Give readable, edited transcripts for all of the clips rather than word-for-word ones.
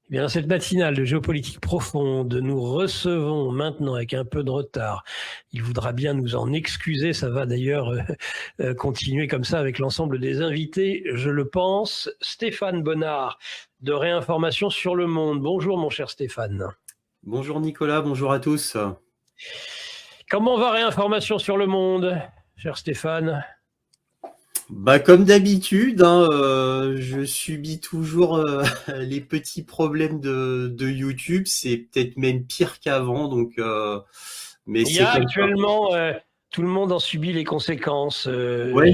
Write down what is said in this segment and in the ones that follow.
Eh bien, dans cette matinale de géopolitique profonde, nous recevons maintenant avec un peu de retard. Il voudra bien nous en excuser. Ça va d'ailleurs continuer comme ça avec l'ensemble des invités, je le pense. Stéphane Bonnard de Réinformation sur le Monde. Bonjour mon cher Stéphane. Bonjour Nicolas, bonjour à tous. Comment va Réinformation sur le Monde, cher Stéphane? Comme d'habitude, je subis toujours les petits problèmes de YouTube. C'est peut-être même pire qu'avant, mais Il y c'est a comme ça. actuellement, tout le monde en subit les conséquences. Ouais,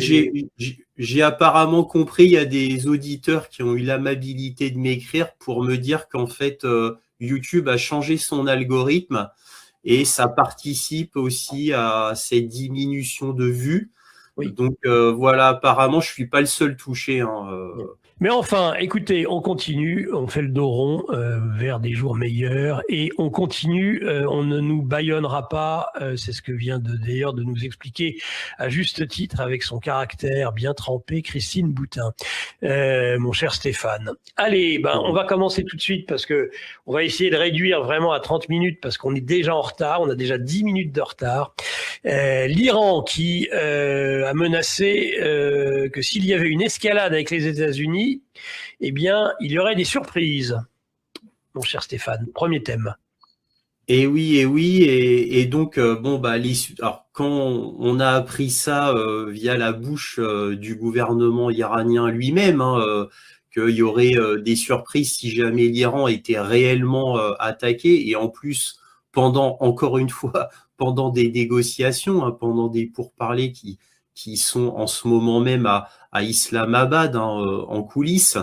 j'ai apparemment compris, il y a des auditeurs qui ont eu l'amabilité de m'écrire pour me dire qu'en fait, YouTube a changé son algorithme et ça participe aussi à cette diminution de vues. Oui. Voilà, apparemment, je suis pas le seul touché. Mais enfin, écoutez, on continue, on fait le dos rond vers des jours meilleurs et on continue, on ne nous bâillonnera pas, c'est ce que vient d'ailleurs de nous expliquer à juste titre avec son caractère bien trempé Christine Boutin, mon cher Stéphane. Allez, on va commencer tout de suite parce que on va essayer de réduire vraiment à 30 minutes parce qu'on est déjà en retard, on a déjà 10 minutes de retard. L'Iran qui a menacé que s'il y avait une escalade avec les États-Unis, eh bien, il y aurait des surprises, mon cher Stéphane. Premier thème. Et oui, et donc alors quand on a appris ça via la bouche du gouvernement iranien lui-même, qu'il y aurait des surprises si jamais l'Iran était réellement attaqué, et en plus encore une fois, pendant des négociations, pendant des pourparlers qui sont en ce moment même à Islamabad, en coulisses.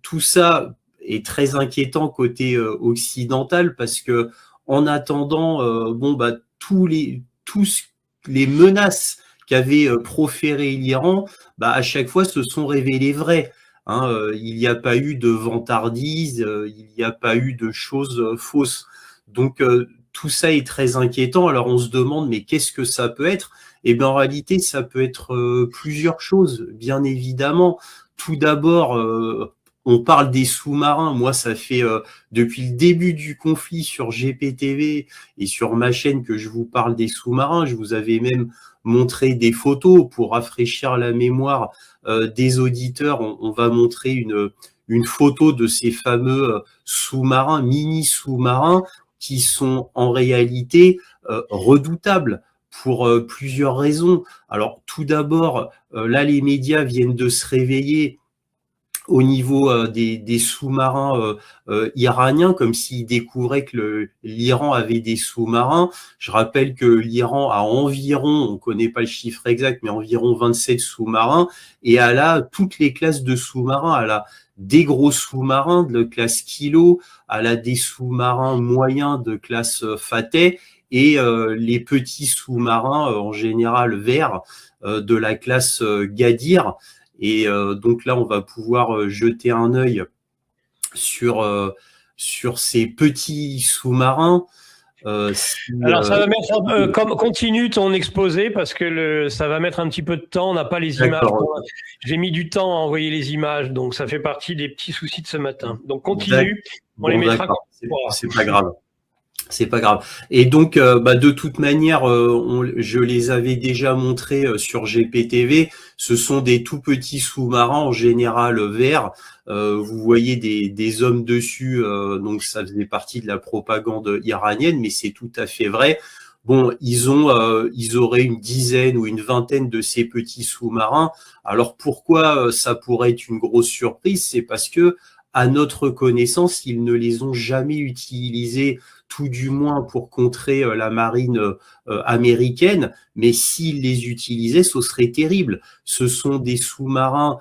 Tout ça est très inquiétant côté occidental, parce que en attendant, tous les menaces qu'avait proféré l'Iran, à chaque fois se sont révélées vraies. Il n'y a pas eu de vantardise, il n'y a pas eu de choses fausses. Tout ça est très inquiétant. Alors on se demande, mais qu'est-ce que ça peut être? Eh bien, en réalité, ça peut être plusieurs choses, bien évidemment. Tout d'abord, on parle des sous-marins. Moi, ça fait depuis le début du conflit sur GPTV et sur ma chaîne que je vous parle des sous-marins. Je vous avais même montré des photos pour rafraîchir la mémoire des auditeurs. On va montrer une photo de ces fameux sous-marins, mini sous-marins, qui sont en réalité redoutables pour plusieurs raisons. Alors, tout d'abord, là, les médias viennent de se réveiller au niveau des sous-marins iraniens, comme s'ils découvraient que l'Iran avait des sous-marins. Je rappelle que l'Iran a environ, on ne connaît pas le chiffre exact, mais environ 27 sous-marins, et elle a toutes les classes de sous-marins. Elle a des gros sous-marins de classe Kilo, elle a des sous-marins moyens de classe Fateh, et les petits sous-marins, en général verts, de la classe Gadir. Et donc là, on va pouvoir jeter un œil sur ces petits sous-marins. Alors, ça va mettre continue ton exposé parce que ça va mettre un petit peu de temps. On n'a pas les images. J'ai mis du temps à envoyer les images, donc ça fait partie des petits soucis de ce matin. Donc continue. On les mettra quand on pourra. C'est pas grave. C'est pas grave. Et donc, de toute manière, je les avais déjà montrés sur GPTV. Ce sont des tout petits sous-marins, en général verts. Vous voyez des hommes dessus, donc ça faisait partie de la propagande iranienne, mais c'est tout à fait vrai. Bon, ils auraient une dizaine ou une vingtaine de ces petits sous-marins. Alors pourquoi ça pourrait être une grosse surprise? C'est parce que, à notre connaissance, ils ne les ont jamais utilisés, tout du moins pour contrer la marine américaine, mais s'ils les utilisaient, ce serait terrible. Ce sont des sous-marins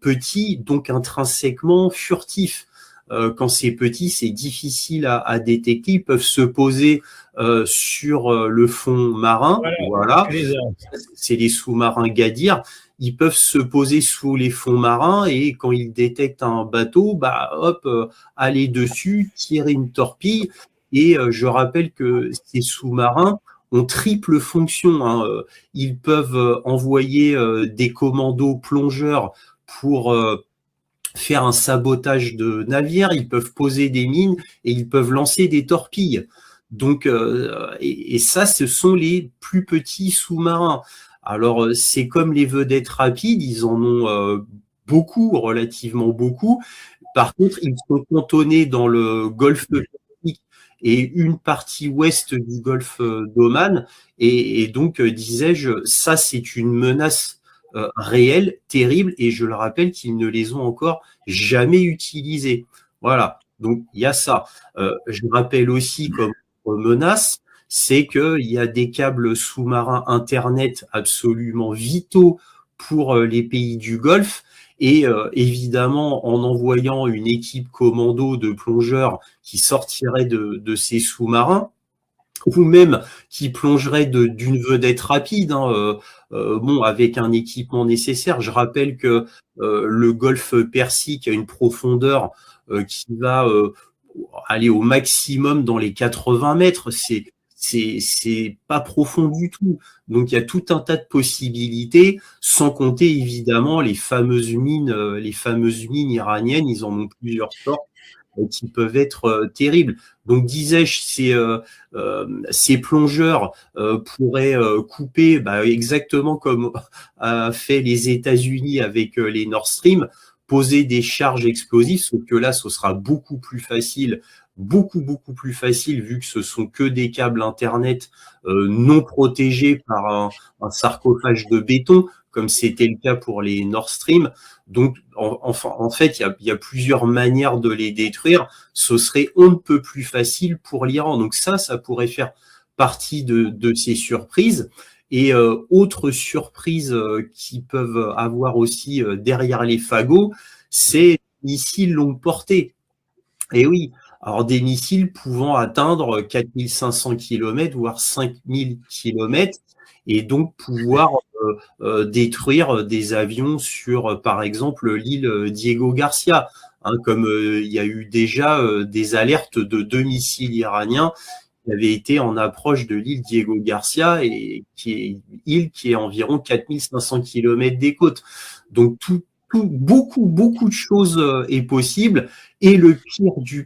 petits, donc intrinsèquement furtifs. Quand c'est petit, c'est difficile à détecter. Ils peuvent se poser sur le fond marin. Voilà. C'est les sous-marins Gadir. Ils peuvent se poser sous les fonds marins, et quand ils détectent un bateau, aller dessus, tirer une torpille. Et je rappelle que ces sous-marins ont triple fonction. Ils peuvent envoyer des commandos plongeurs pour faire un sabotage de navires, ils peuvent poser des mines et ils peuvent lancer des torpilles. Donc, et ça, ce sont les plus petits sous-marins. Alors, c'est comme les vedettes rapides, ils en ont beaucoup, relativement beaucoup. Par contre, ils sont cantonnés dans le golfe Persique et une partie ouest du golfe d'Oman. Et donc, disais-je, ça, c'est une menace réelle, terrible, et je le rappelle qu'ils ne les ont encore jamais utilisés. Voilà, donc il y a ça. Je rappelle aussi comme menace, c'est qu'il y a des câbles sous-marins Internet absolument vitaux pour les pays du Golfe. Et évidemment, en envoyant une équipe commando de plongeurs qui sortirait de ces sous-marins, ou même qui plongerait d'une vedette rapide, hein, bon, avec un équipement nécessaire. Je rappelle que le golfe Persique a une profondeur qui va aller au maximum dans les 80 mètres. C'est pas profond du tout. Donc il y a tout un tas de possibilités, sans compter évidemment les fameuses mines iraniennes. Ils en ont plusieurs sortes qui peuvent être terribles. Donc disais-je, ces plongeurs pourraient couper, exactement comme a fait les États-Unis avec les Nord Stream, poser des charges explosives, sauf que là, ce sera beaucoup plus facile, beaucoup plus facile, vu que ce sont que des câbles Internet non protégés par un sarcophage de béton, comme c'était le cas pour les Nord Stream. Donc, en fait, il y a plusieurs manières de les détruire. Ce serait on ne peut plus facile pour l'Iran. Donc ça pourrait faire partie de ces surprises. Et autre surprise qui peuvent avoir aussi derrière les fagots, c'est des missiles longue portée. Et oui, alors des missiles pouvant atteindre 4500 km, voire 5000 km, et donc pouvoir détruire des avions sur, par exemple, l'île Diego Garcia, hein, comme il y a eu déjà des alertes de 2 missiles iraniens qui avaient été en approche de l'île Diego Garcia, et qui est environ 4500 km des côtes. Donc beaucoup de choses est possible. Et le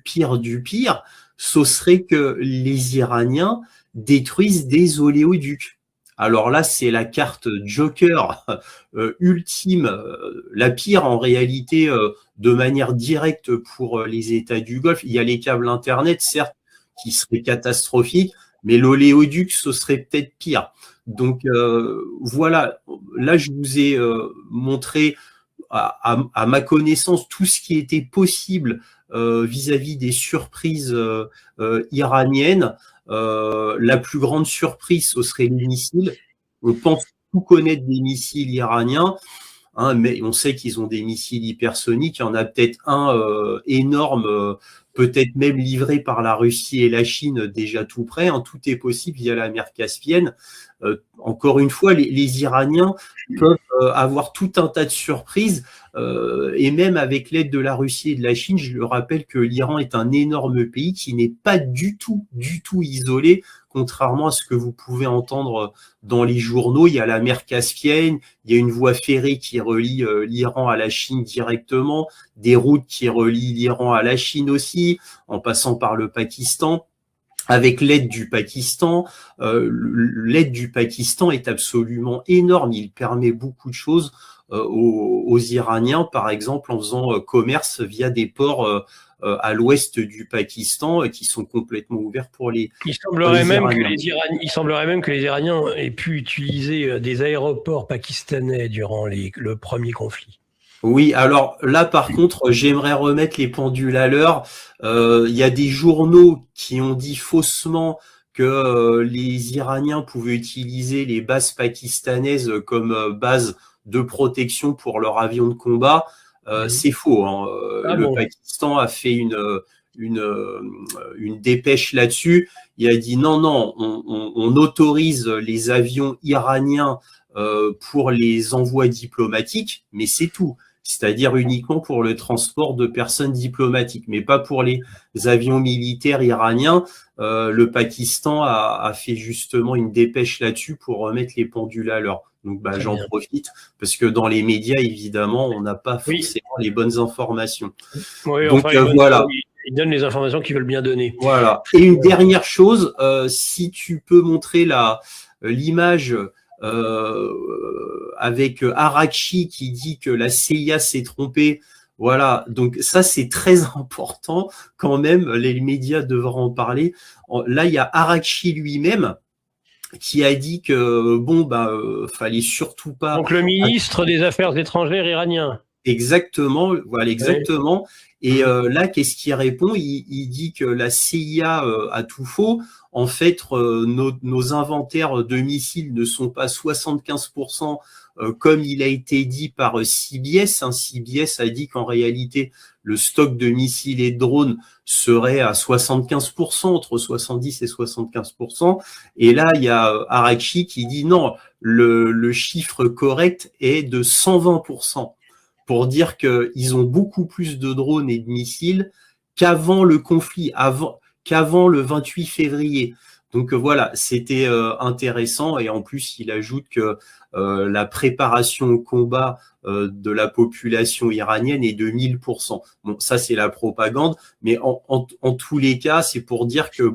pire du pire, ce serait que les Iraniens détruisent des oléoducs. Alors là, c'est la carte Joker ultime, la pire en réalité, de manière directe pour les États du Golfe. Il y a les câbles Internet, certes, qui seraient catastrophiques, mais l'oléoduc, ce serait peut-être pire. Donc voilà, là, je vous ai montré à ma connaissance tout ce qui était possible vis-à-vis des surprises iraniennes. La plus grande surprise, ce serait les missiles. On pense tout connaître des missiles iraniens, hein, mais on sait qu'ils ont des missiles hypersoniques. Il y en a peut-être un énorme, peut-être même livré par la Russie et la Chine déjà tout près. Hein. Tout est possible via la mer Caspienne. Encore une fois, les Iraniens peuvent avoir tout un tas de surprises, et même avec l'aide de la Russie et de la Chine. Je le rappelle que l'Iran est un énorme pays qui n'est pas du tout isolé, contrairement à ce que vous pouvez entendre dans les journaux. Il y a la mer Caspienne, il y a une voie ferrée qui relie l'Iran à la Chine directement, des routes qui relient l'Iran à la Chine aussi, en passant par le Pakistan. Avec l'aide du Pakistan, l'aide du Pakistan est absolument énorme. Il permet beaucoup de choses aux Iraniens, par exemple en faisant commerce via des ports à l'ouest du Pakistan qui sont complètement ouverts pour les Iraniens. Il semblerait même que les Iraniens aient pu utiliser des aéroports pakistanais durant le premier conflit. Oui, alors là, par contre, j'aimerais remettre les pendules à l'heure. Il y a des journaux qui ont dit faussement que les Iraniens pouvaient utiliser les bases pakistanaises comme base de protection pour leurs avions de combat. C'est faux. Hein. Le Pakistan a fait une dépêche là-dessus. Il a dit non, on autorise les avions iraniens pour les envois diplomatiques, mais c'est tout. c'est-à-dire uniquement pour le transport de personnes diplomatiques, mais pas pour les avions militaires iraniens. Le Pakistan a fait justement une dépêche là-dessus pour remettre les pendules à l'heure. Donc, j'en profite parce que dans les médias, évidemment, on n'a pas forcément les bonnes informations. Oui, donc, voilà. Ils donnent les informations qu'ils veulent bien donner. Voilà. Et une dernière chose, si tu peux montrer l'image avec Araqchi qui dit que la CIA s'est trompée. Voilà, donc ça c'est très important quand même, les médias devraient en parler. Là, il y a Araqchi lui-même qui a dit que fallait surtout pas. Donc le ministre des Affaires étrangères iranien. Exactement, voilà, exactement. Oui. Et là, qu'est-ce qu'il répond? Il dit que la CIA a tout faux. En fait, nos inventaires de missiles ne sont pas 75% comme il a été dit par CBS. CBS a dit qu'en réalité, le stock de missiles et de drones serait à 75%, entre 70 et 75%. Et là, il y a Araqchi qui dit non, le chiffre correct est de 120%. Pour dire qu'ils ont beaucoup plus de drones et de missiles qu'avant le conflit, qu'avant le 28 février. Donc voilà, c'était intéressant. Et en plus, il ajoute que la préparation au combat de la population iranienne est de 1000%. Bon, ça, c'est la propagande. Mais en tous les cas, c'est pour dire que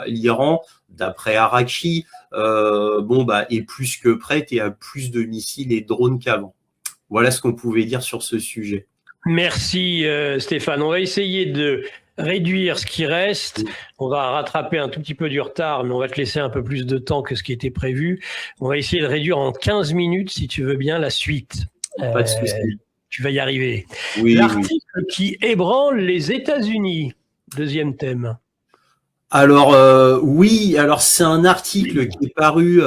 l'Iran, d'après Araqchi, est plus que prête et a plus de missiles et de drones qu'avant. Voilà ce qu'on pouvait dire sur ce sujet. Merci Stéphane. On va essayer de réduire ce qui reste. On va rattraper un tout petit peu du retard, mais on va te laisser un peu plus de temps que ce qui était prévu. On va essayer de réduire en 15 minutes, si tu veux bien, la suite. Pas de souci. Tu vas y arriver. Oui, l'article qui ébranle les États-Unis. Deuxième thème. Alors alors c'est un article qui est paru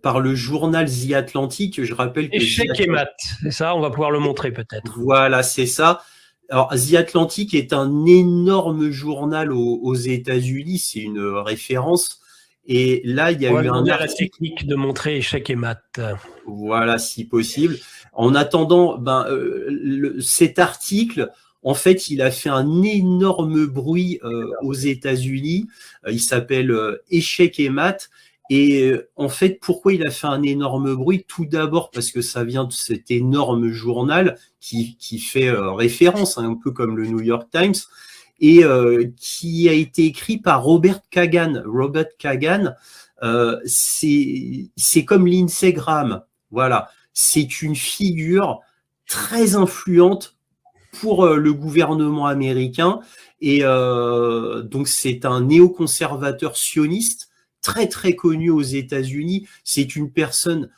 par le journal The Atlantic. Je rappelle que Échec et maths, c'est ça, on va pouvoir le montrer peut-être. Voilà, c'est ça. Alors The Atlantic est un énorme journal aux États-Unis, c'est une référence. Et là, il y a eu un article. La technique de montrer échec et maths. Voilà, si possible. En attendant, cet article. En fait, il a fait un énorme bruit aux États-Unis. Il s'appelle Échec et maths. Et en fait, pourquoi il a fait un énorme bruit? Tout d'abord parce que ça vient de cet énorme journal qui fait référence, un peu comme le New York Times, et qui a été écrit par Robert Kagan. Robert Kagan, c'est comme Lindsey Graham. Voilà, c'est une figure très influente pour le gouvernement américain. Et donc, c'est un néoconservateur sioniste très, très connu aux États-Unis. C'est une personne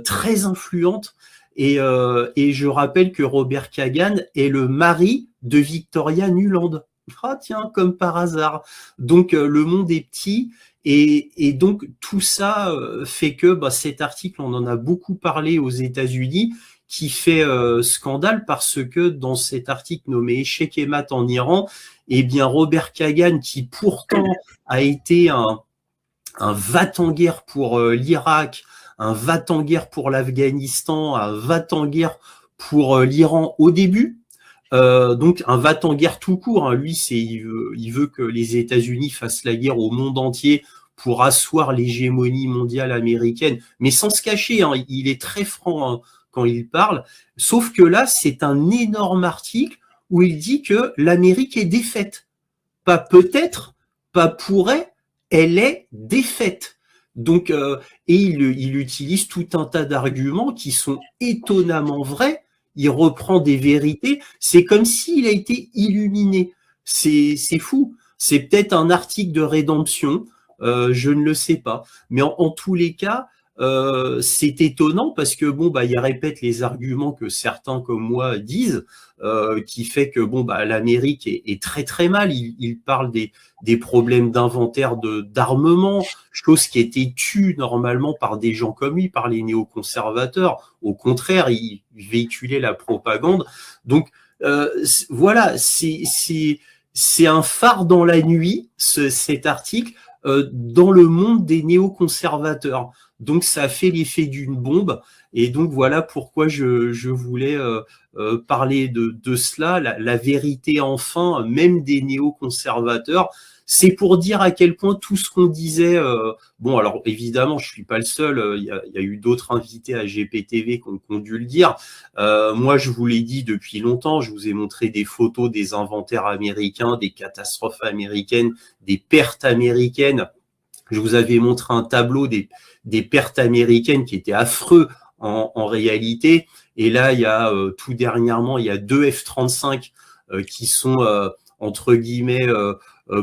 très influente. Et je rappelle que Robert Kagan est le mari de Victoria Nuland. Ah tiens, comme par hasard. Donc, le monde est petit. Et donc, tout ça fait que cet article, on en a beaucoup parlé aux États-Unis, qui fait scandale parce que dans cet article nommé Échec et maths en Iran, eh bien Robert Kagan, qui pourtant a été un va-t-en-guerre pour l'Irak, un va-t-en-guerre pour l'Afghanistan, un va-t-en-guerre pour l'Iran au début, donc un va-t-en-guerre tout court, hein. Lui, il veut que les États-Unis fassent la guerre au monde entier pour asseoir l'hégémonie mondiale américaine, mais sans se cacher, hein, il est très franc, hein, quand il parle, sauf que là, c'est un énorme article où il dit que l'Amérique est défaite. Pas peut-être, pas pourrait, elle est défaite. Donc, et il utilise tout un tas d'arguments qui sont étonnamment vrais. Il reprend des vérités. C'est comme s'il a été illuminé. C'est fou. C'est peut-être un article de rédemption. Je ne le sais pas. Mais en tous les cas, c'est étonnant parce que il répète les arguments que certains comme moi disent, qui fait que l'Amérique est très très mal. Il parle des problèmes d'inventaire d'armement, chose qui était tue normalement par des gens comme lui, par les néoconservateurs. Au contraire, il véhiculait la propagande. Donc voilà, c'est un phare dans la nuit, cet article, dans le monde des néoconservateurs. Donc ça a fait l'effet d'une bombe. Et donc voilà pourquoi je voulais parler de cela, la vérité enfin, même des néoconservateurs. C'est pour dire à quel point tout ce qu'on disait, bon alors évidemment je suis pas le seul, il y a eu d'autres invités à GPTV qui ont dû le dire. Moi je vous l'ai dit depuis longtemps, je vous ai montré des photos des inventaires américains, des catastrophes américaines, des pertes américaines. Je vous avais montré un tableau des pertes américaines qui étaient affreux en réalité. Et là, il y a tout dernièrement, il y a 2 F-35 qui sont entre guillemets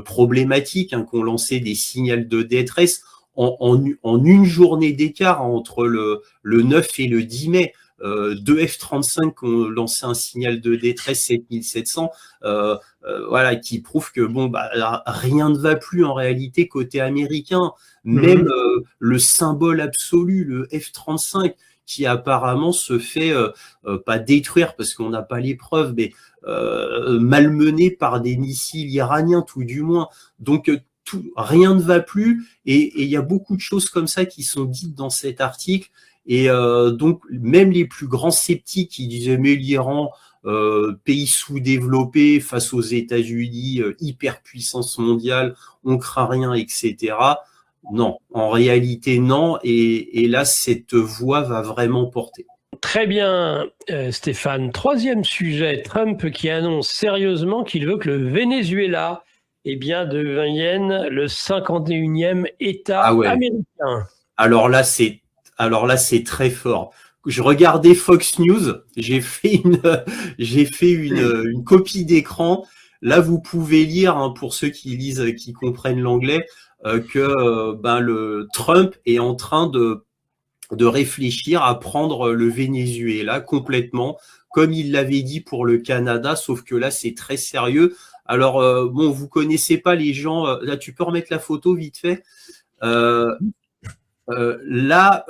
problématiques, qui ont lancé des signaux de détresse en une journée d'écart entre le 9 et le 10 mai. 2 F-35 qui ont lancé un signal de détresse 7700, voilà, qui prouve que bon, bah, rien ne va plus en réalité côté américain. Même le symbole absolu, le F-35, qui apparemment se fait pas détruire parce qu'on n'a pas les preuves, mais malmené par des missiles iraniens tout du moins. Donc rien ne va plus et il y a beaucoup de choses comme ça qui sont dites dans cet article. Et donc même les plus grands sceptiques qui disaient mais l'Iran, pays sous-développé face aux États-Unis, hyperpuissance mondiale, on craint rien, etc. Non, en réalité non, et là cette voix va vraiment porter. Très bien, Stéphane. Troisième sujet, Trump qui annonce sérieusement qu'il veut que le Venezuela devienne le 51e État américain. Alors là, c'est très fort. Je regardais Fox News, j'ai fait une copie d'écran. Là, vous pouvez lire, pour ceux qui comprennent l'anglais, que le Trump est en train de réfléchir à prendre le Venezuela complètement, comme il l'avait dit pour le Canada, sauf que là, c'est très sérieux. Alors, bon, vous connaissez pas les gens. Là, tu peux remettre la photo vite fait. Là,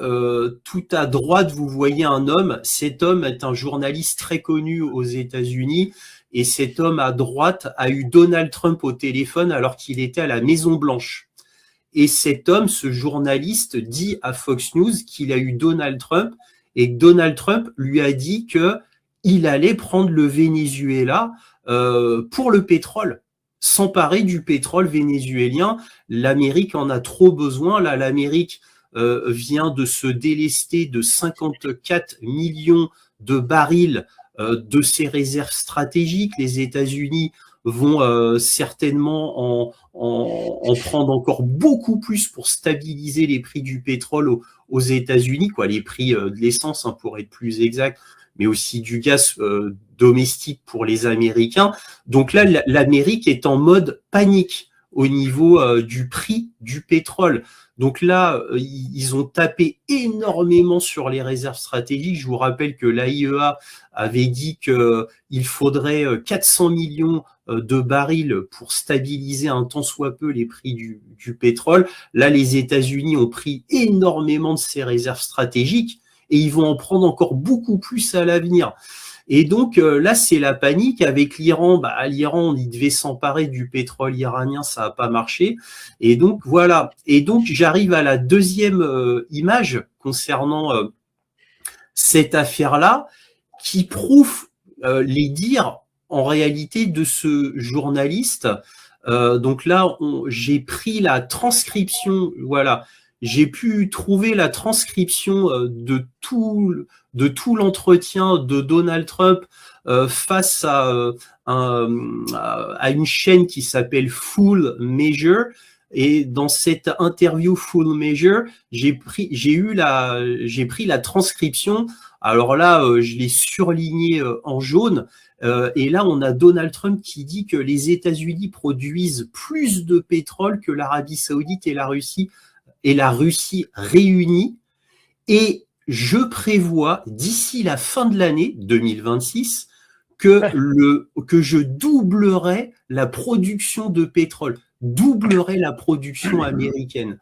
tout à droite, vous voyez un homme. Cet homme est un journaliste très connu aux États-Unis. Et cet homme à droite a eu Donald Trump au téléphone alors qu'il était à la Maison-Blanche. Et cet homme, ce journaliste, dit à Fox News qu'il a eu Donald Trump et que Donald Trump lui a dit qu'il allait prendre le Venezuela pour le pétrole, s'emparer du pétrole vénézuélien. L'Amérique en a trop besoin. Là, l'Amérique vient de se délester de 54 millions de barils de ses réserves stratégiques. Les États-Unis vont certainement en prendre encore beaucoup plus pour stabiliser les prix du pétrole aux États-Unis, les prix de l'essence, pour être plus exact, mais aussi du gaz domestique pour les Américains. Donc là, l'Amérique est en mode panique au niveau du prix du pétrole. Donc là, ils ont tapé énormément sur les réserves stratégiques. Je vous rappelle que l'AIEA avait dit qu'il faudrait 400 millions de barils pour stabiliser un tant soit peu les prix du pétrole. Là, les États-Unis ont pris énormément de ces réserves stratégiques et ils vont en prendre encore beaucoup plus à l'avenir. Et donc là, c'est la panique avec l'Iran. L'Iran, il devait s'emparer du pétrole iranien, ça n'a pas marché. Et donc voilà. Et donc j'arrive à la deuxième image concernant cette affaire-là, qui prouve les dires en réalité de ce journaliste. Donc là, j'ai pris la transcription. Voilà. J'ai pu trouver la transcription de tout l'entretien de Donald Trump face à une chaîne qui s'appelle Full Measure. Et dans cette interview Full Measure, j'ai pris la transcription. Alors là, je l'ai surligné en jaune. Et là, on a Donald Trump qui dit que les États-Unis produisent plus de pétrole que l'Arabie Saoudite et la Russie réunies, et je prévois d'ici la fin de l'année 2026 que je doublerai la production de pétrole, doublerai la production américaine.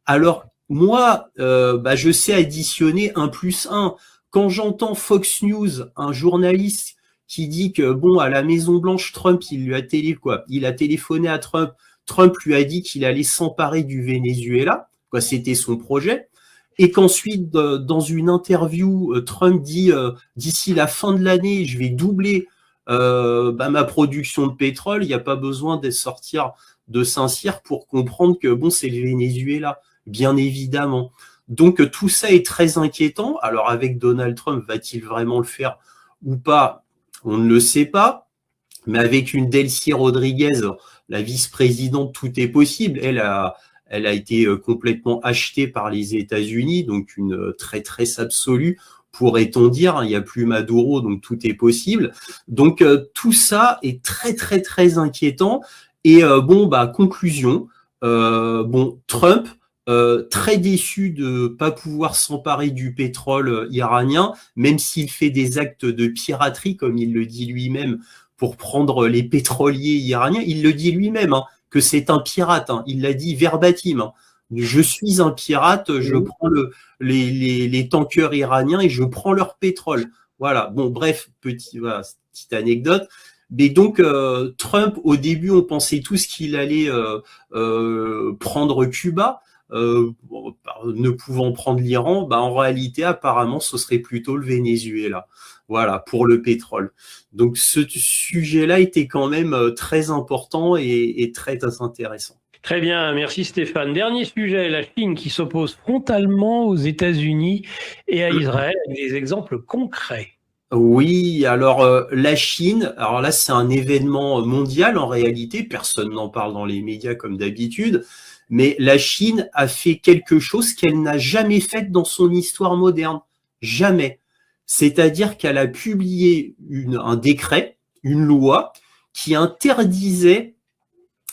Alors moi, je sais additionner 1 + 1. Quand j'entends Fox News, un journaliste qui dit que à la Maison Blanche, Trump, il a téléphoné à Trump. Trump lui a dit qu'il allait s'emparer du Venezuela, c'était son projet. et qu'ensuite, dans une interview, Trump dit d'ici la fin de l'année, je vais doubler ma production de pétrole, il n'y a pas besoin de sortir de Saint-Cyr pour comprendre que bon, c'est le Venezuela, bien évidemment. Donc tout ça est très inquiétant. Alors avec Donald Trump, va-t-il vraiment le faire ou pas? On ne le sait pas. Mais avec une Delcy Rodriguez, la vice-présidente, tout est possible. Elle a été complètement achetée par les États-Unis, donc une traîtresse absolue, pourrait-on dire. Il n'y a plus Maduro, donc tout est possible. Donc tout ça est très très très inquiétant. Et conclusion. Trump, très déçu de pas pouvoir s'emparer du pétrole iranien, même s'il fait des actes de piraterie, comme il le dit lui-même, pour prendre les pétroliers iraniens. Il le dit lui-même, hein, que c'est un pirate. Hein. Il l'a dit verbatim. Hein. Je suis un pirate, je prends les tankers iraniens et je prends leur pétrole. Voilà. Bon, bref, petite anecdote. Mais donc, Trump, au début, on pensait tous qu'il allait prendre Cuba. Ne pouvant prendre l'Iran, en réalité, apparemment, ce serait plutôt le Venezuela. Voilà, pour le pétrole. Donc, ce sujet-là était quand même très important et très intéressant. Très bien, merci Stéphane. Dernier sujet, la Chine qui s'oppose frontalement aux États-Unis et à Israël, avec des exemples concrets. Oui, alors la Chine, alors là c'est un événement mondial en réalité, personne n'en parle dans les médias comme d'habitude, mais la Chine a fait quelque chose qu'elle n'a jamais fait dans son histoire moderne, jamais. C'est-à-dire qu'elle a publié un décret, une loi, qui interdisait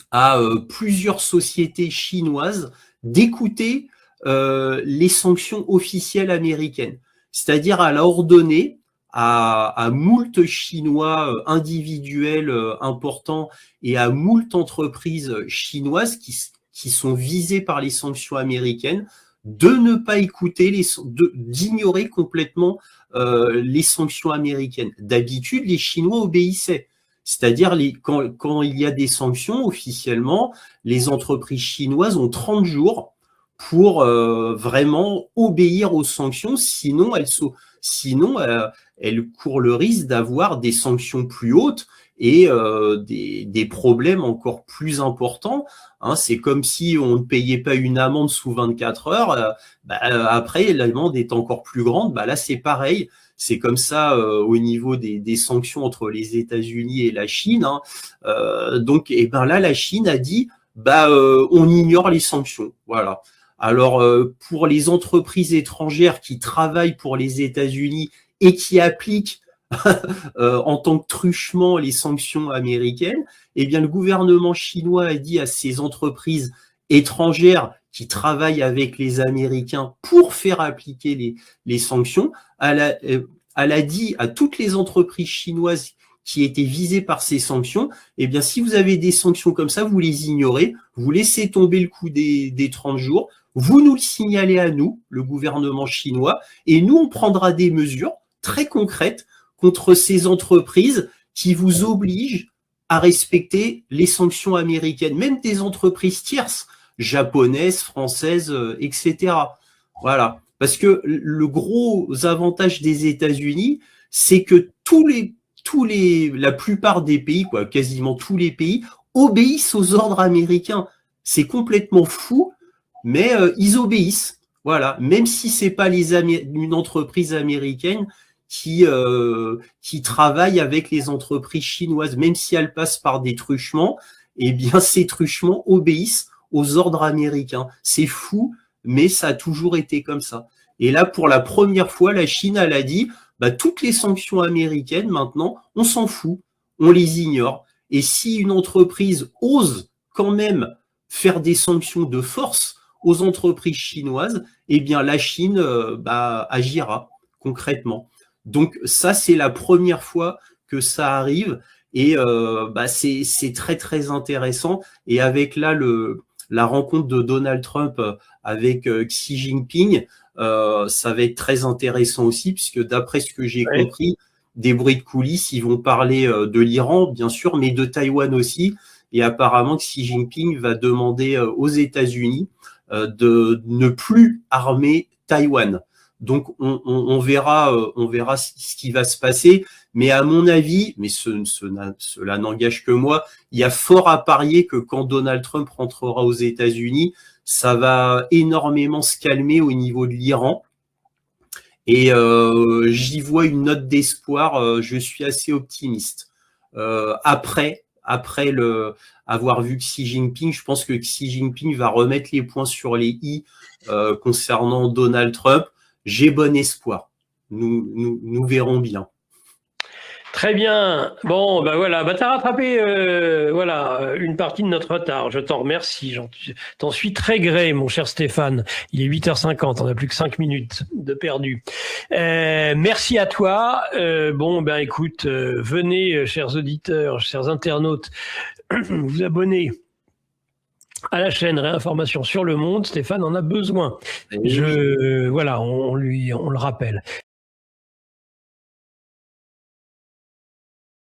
à plusieurs sociétés chinoises d'écouter les sanctions officielles américaines. C'est-à-dire elle a ordonné à moult Chinois individuels importants et à moult entreprises chinoises qui sont visées par les sanctions américaines de ne pas écouter, d'ignorer complètement les sanctions américaines. D'habitude, les Chinois obéissaient. C'est-à-dire, quand il y a des sanctions, officiellement, les entreprises chinoises ont 30 jours pour vraiment obéir aux sanctions, sinon elles courent le risque d'avoir des sanctions plus hautes et des problèmes encore plus importants. Hein, c'est comme si on ne payait pas une amende sous 24 heures. Après, l'amende est encore plus grande. Là, c'est pareil. C'est comme ça au niveau des sanctions entre les États-Unis et la Chine. Hein. Donc, là, la Chine a dit, on ignore les sanctions. Voilà. Alors, pour les entreprises étrangères qui travaillent pour les États-Unis et qui appliquent en tant que truchement les sanctions américaines, le gouvernement chinois a dit à ces entreprises étrangères qui travaillent avec les Américains pour faire appliquer les sanctions, elle a dit à toutes les entreprises chinoises qui étaient visées par ces sanctions, si vous avez des sanctions comme ça, vous les ignorez, vous laissez tomber le coup des 30 jours, vous nous le signalez à nous, le gouvernement chinois, et nous, on prendra des mesures très concrètes contre ces entreprises qui vous obligent à respecter les sanctions américaines, même des entreprises tierces, japonaises, françaises, etc. Voilà. Parce que le gros avantage des États-Unis, c'est que la plupart des pays, quasiment tous les pays, obéissent aux ordres américains. C'est complètement fou, mais ils obéissent. Voilà. Même si c'est pas une entreprise américaine qui travaille avec les entreprises chinoises, même si elles passent par des truchements, ces truchements obéissent aux ordres américains. C'est fou, mais ça a toujours été comme ça. Et là, pour la première fois, la Chine, elle a dit, toutes les sanctions américaines, maintenant, on s'en fout, on les ignore. Et si une entreprise ose quand même faire des sanctions de force aux entreprises chinoises, la Chine agira concrètement. Donc ça, c'est la première fois que ça arrive et c'est très très intéressant. Et avec la rencontre de Donald Trump avec Xi Jinping, ça va être très intéressant aussi, puisque d'après ce que j'ai compris, des bruits de coulisses, ils vont parler de l'Iran, bien sûr, mais de Taïwan aussi. Et apparemment, Xi Jinping va demander aux États-Unis de ne plus armer Taïwan. Donc on verra ce qui va se passer. Mais à mon avis, mais cela n'engage que moi, il y a fort à parier que quand Donald Trump rentrera aux États-Unis, ça va énormément se calmer au niveau de l'Iran. Et j'y vois une note d'espoir. Je suis assez optimiste. Après avoir vu Xi Jinping, je pense que Xi Jinping va remettre les points sur les i concernant Donald Trump. J'ai bon espoir. Nous verrons bien. Très bien. Bon, ben voilà, tu as rattrapé voilà, une partie de notre retard. Je t'en remercie. T'en suis très gré, mon cher Stéphane. Il est 8h50, on n'a plus que 5 minutes de perdu. Merci à toi. Bon, ben écoute, venez, chers auditeurs, chers internautes, vous abonner à la chaîne Réinformation sur le monde. Stéphane en a besoin. Oui. Voilà, on le rappelle.